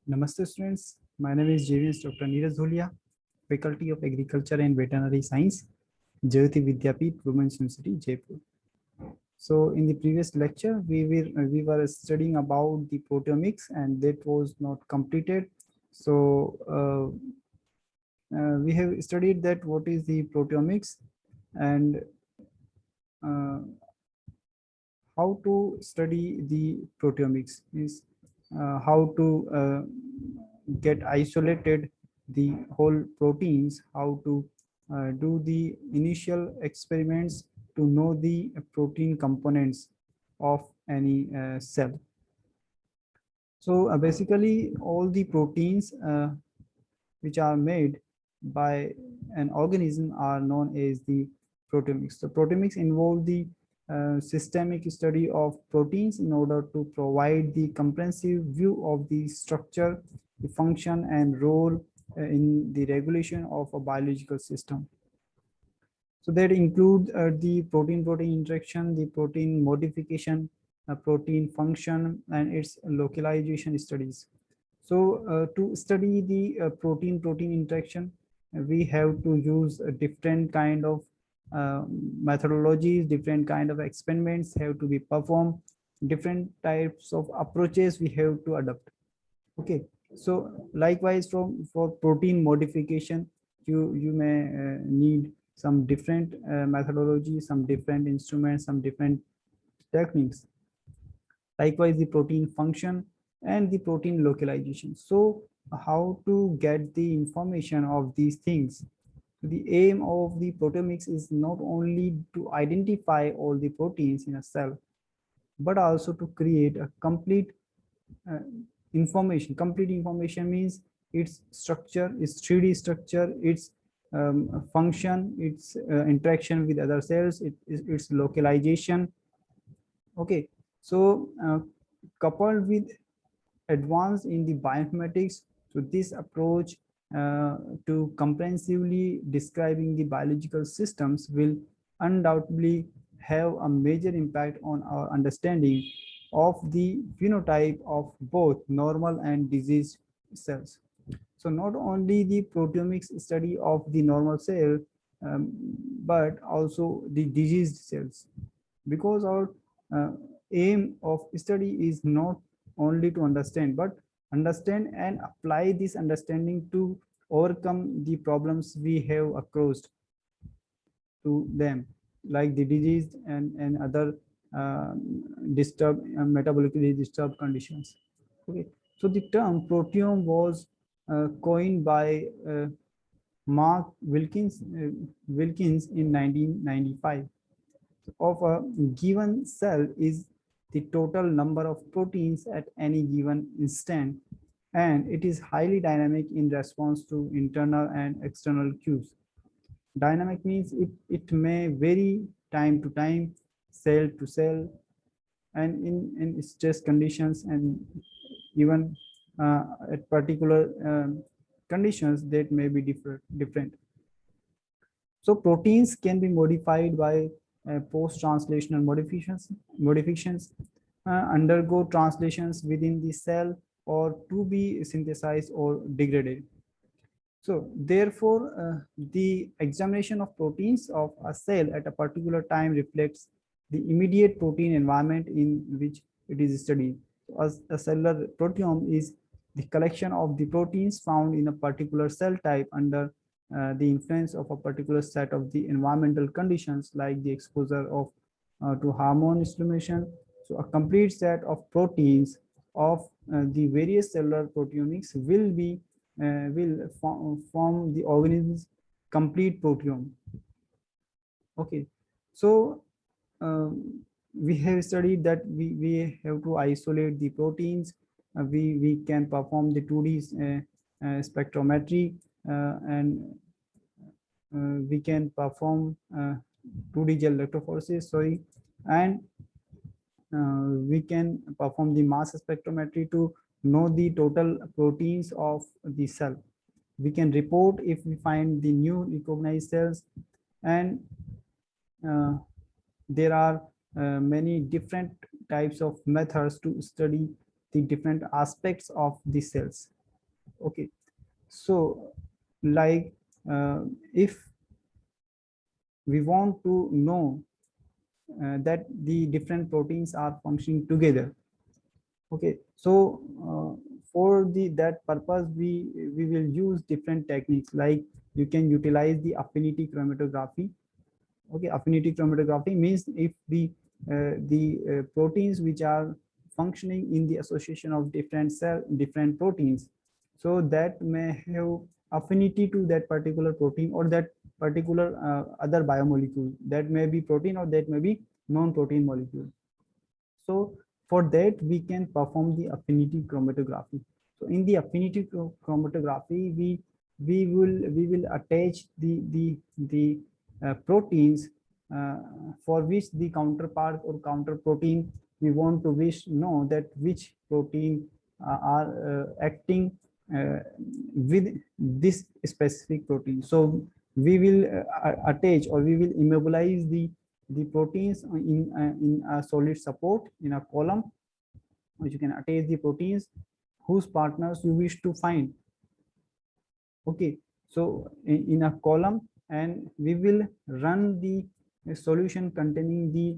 Namaste students, my name is JVS Dr. Neeraj Dhulia, Faculty of Agriculture and Veterinary Science, Jayoti Vidyapeeth, Women's University, Jaipur. So in the previous lecture, we were studying about the proteomics and that was not completed. So we have studied that what is the proteomics and uh, how to study the proteomics is how to get isolated the whole proteins, how to do the initial experiments to know the protein components of any cell. So basically all the proteins which are made by an organism are known as the proteomics. So proteomics involve the systemic study of proteins in order to provide the comprehensive view of the structure, the function and role in the regulation of a biological system. So that includes the protein-protein interaction, the protein modification, protein function, and its localization studies. So to study the protein-protein interaction, we have to use a different kind of methodologies, different kind of experiments have to be performed, different types of approaches we have to adopt. Okay, so likewise for protein modification, you may need some different methodology, some different instruments, some different techniques. Likewise the protein function and the protein localization. So how to get the information of these things? The aim of the proteomics is not only to identify all the proteins in a cell, but also to create a complete uh, information. Complete information means its structure, its 3D structure, its function, its interaction with other cells, its localization. Okay, so coupled with advance in the bioinformatics, so this approach to comprehensively describing the biological systems will undoubtedly have a major impact on our understanding of the phenotype of both normal and diseased cells. So not only the proteomics study of the normal cell, but also the diseased cells, because our uh, aim of study is not only to understand, but understand and apply this understanding to overcome the problems we have across to them, like the disease and other uh, disturbed metabolically disturbed conditions. Okay, so the term proteome was coined by Mark Wilkins in 1995. Of a given cell is the total number of proteins at any given instant, and it is highly dynamic in response to internal and external cues. Dynamic means it may vary time to time, cell to cell, and in stress conditions, and even at particular conditions that may be different. So proteins can be modified by post-translational modifications, undergo translations within the cell, or to be synthesized or degraded. So therefore, the examination of proteins of a cell at a particular time reflects the immediate protein environment in which it is studied. So as a cellular proteome is the collection of the proteins found in a particular cell type under the influence of a particular set of the environmental conditions, like the exposure of to hormone stimulation. So a complete set of proteins of the various cellular proteomics will form the organism's complete proteome. Okay, so we have studied that we have to isolate the proteins. We can perform the 2D spectrometry, and we can perform 2D gel electrophoresis, sorry, and we can perform the mass spectrometry to know the total proteins of the cell. We can report if we find the new recognized cells, and uh, there are many different types of methods to study the different aspects of the cells. Okay, so like if we want to know that the different proteins are functioning together. Okay, so for the that purpose we will use different techniques, like you can utilize the affinity chromatography. Okay, affinity chromatography means if the proteins which are functioning in the association of different proteins, so that may have affinity to that particular protein or that particular other biomolecule, that may be protein or that may be non-protein molecule. So for that we can perform the affinity chromatography. So in the affinity chromatography we will attach the proteins for which the counterpart or counter protein we want to wish know that which protein are acting with this specific protein. So we will attach or we will immobilize the proteins in a solid support in a column, which you can attach the proteins whose partners you wish to find. Okay, so in a column, and we will run the solution containing the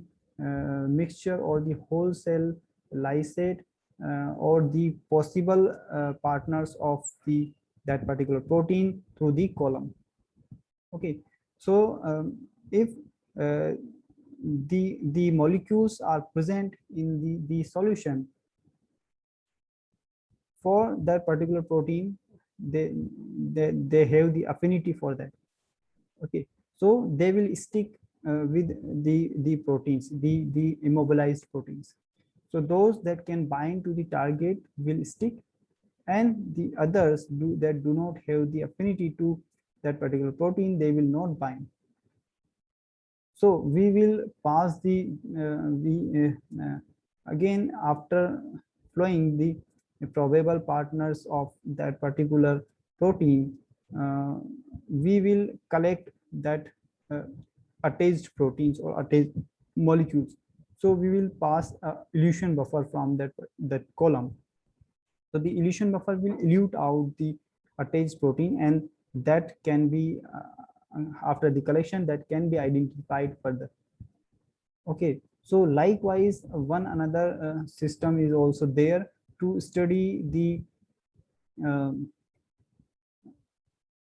mixture or the whole cell lysate or the possible partners of the that particular protein through the column. Okay, so if uh, the molecules are present in the solution for that particular protein, they, they have the affinity for that. Okay, so they will stick with the proteins, the immobilized proteins. So those that can bind to the target will stick, and the others that do not have the affinity to that particular protein, they will not bind. So we will pass the again after flowing the probable partners of that particular protein, uh, we will collect that uh, attached proteins or attached molecules. So we will pass a elution buffer from that column. So the elution buffer will elute out the attached protein, and that can be after the collection that can be identified further. Okay, so likewise one another system is also there to study the um,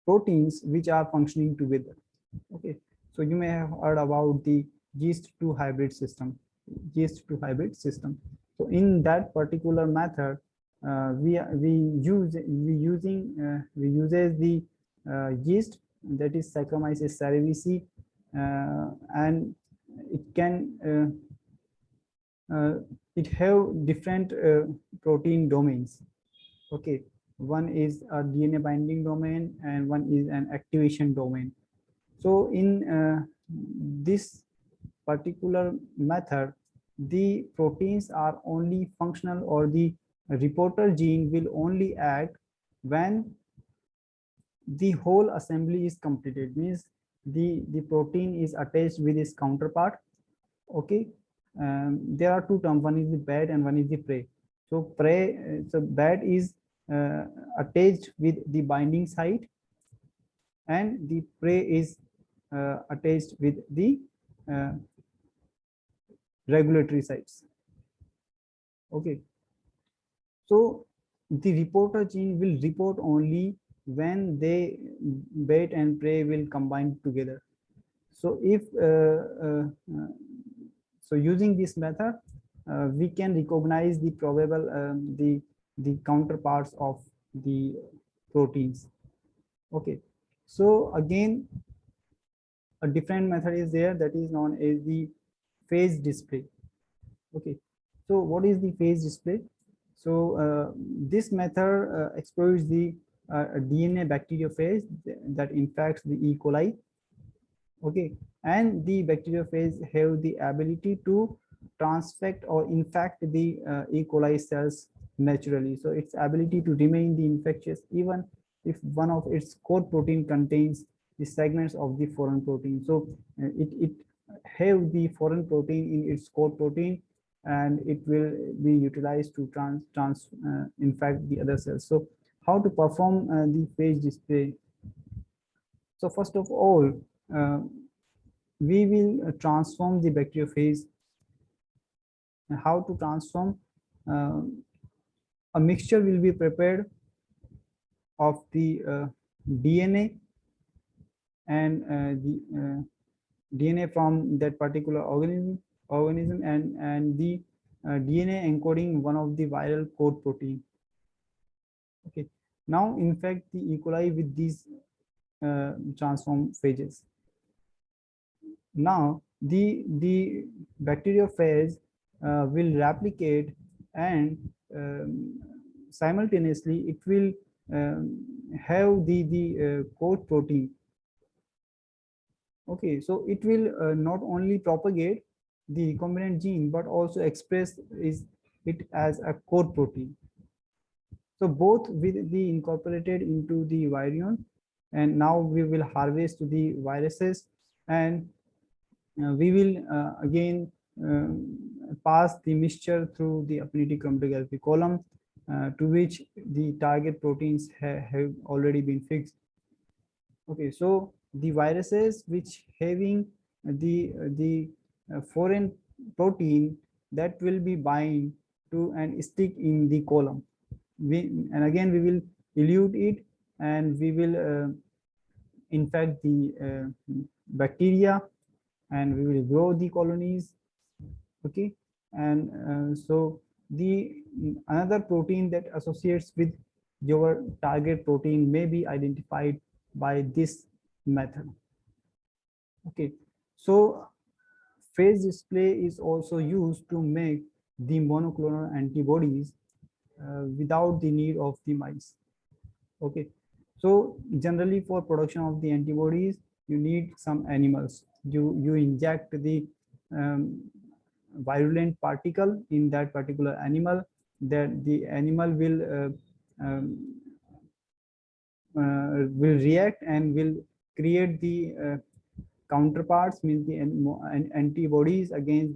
proteins which are functioning together. Okay, so you may have heard about the yeast 2 hybrid system. Yeast 2 hybrid system. So in that particular method, we uses the yeast, that is Saccharomyces cerevisiae, and it can it have different protein domains. Okay, one is a DNA binding domain and one is an activation domain. So in this particular method, the proteins are only functional, or the reporter gene will only act when the whole assembly is completed, means the protein is attached with its counterpart. Okay, there are two terms, one is the bed and one is the prey. So prey, so bed is attached with the binding site, and the prey is attached with the uh, regulatory sites. Okay, so the reporter gene will report only when they bait and prey will combine together. So if so using this method, we can recognize the probable the counterparts of the proteins. Okay, so again a different method is there, that is known as the phase display. Okay, so what is the phase display? So this method explores the DNA bacteriophage that infects the E. coli. Okay, and the bacteriophage have the ability to transfect or infect the E. coli cells naturally. So its ability to remain the infectious even if one of its core protein contains the segments of the foreign protein. So it have the foreign protein in its core protein, and it will be utilized to infect the other cells. So how to perform the phage display. So first of all, uh, we will transform the bacteriophage. How to transform? uh, a mixture will be prepared of the DNA and the DNA from that particular organism and the DNA encoding one of the viral code protein. Okay. Now infect the E. coli with these transform phages. Now the bacteriophage will replicate and simultaneously it will have the code protein. Okay, so it will not only propagate the recombinant gene but also express is it as a code protein. So both will be incorporated into the virion, and now we will harvest the viruses, and we will again pass the mixture through the affinity chromatography column to which the target proteins have already been fixed. Okay, so the viruses which having the foreign protein that will be bind to and stick in the column. And again we will elute it and we will infect the bacteria and we will grow the colonies. Okay, and so the another protein that associates with your target protein may be identified by this method. Okay, so phage display is also used to make the monoclonal antibodies without the need of the mice. Okay, so generally for production of the antibodies you need some animals. You inject the um, virulent particle in that particular animal, that the animal will react and will create the counterparts, means the antibodies against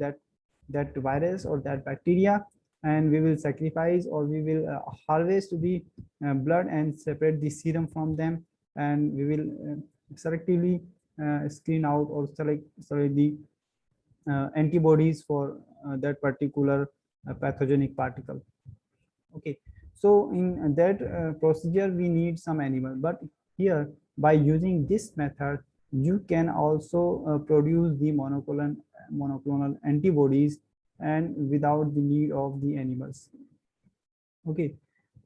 that virus or that bacteria, and we will sacrifice or we will harvest the blood and separate the serum from them, and we will selectively screen out or select the antibodies for that particular pathogenic particle. Okay, so in that procedure we need some animal, but here by using this method you can also produce the monoclonal antibodies and without the need of the animals. Okay,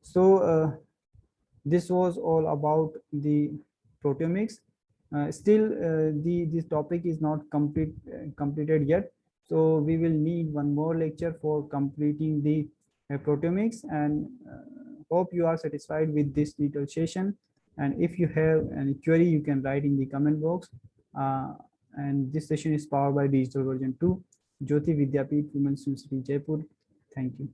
so this was all about the proteomics. Still the this topic is not completed yet, so we will need one more lecture for completing the proteomics, and hope you are satisfied with this detailed session. And if you have any query you can write in the comment box. And this session is powered by Digital Version 2, Jyoti Vidyapeeth Women's University Jaipur. Thank you.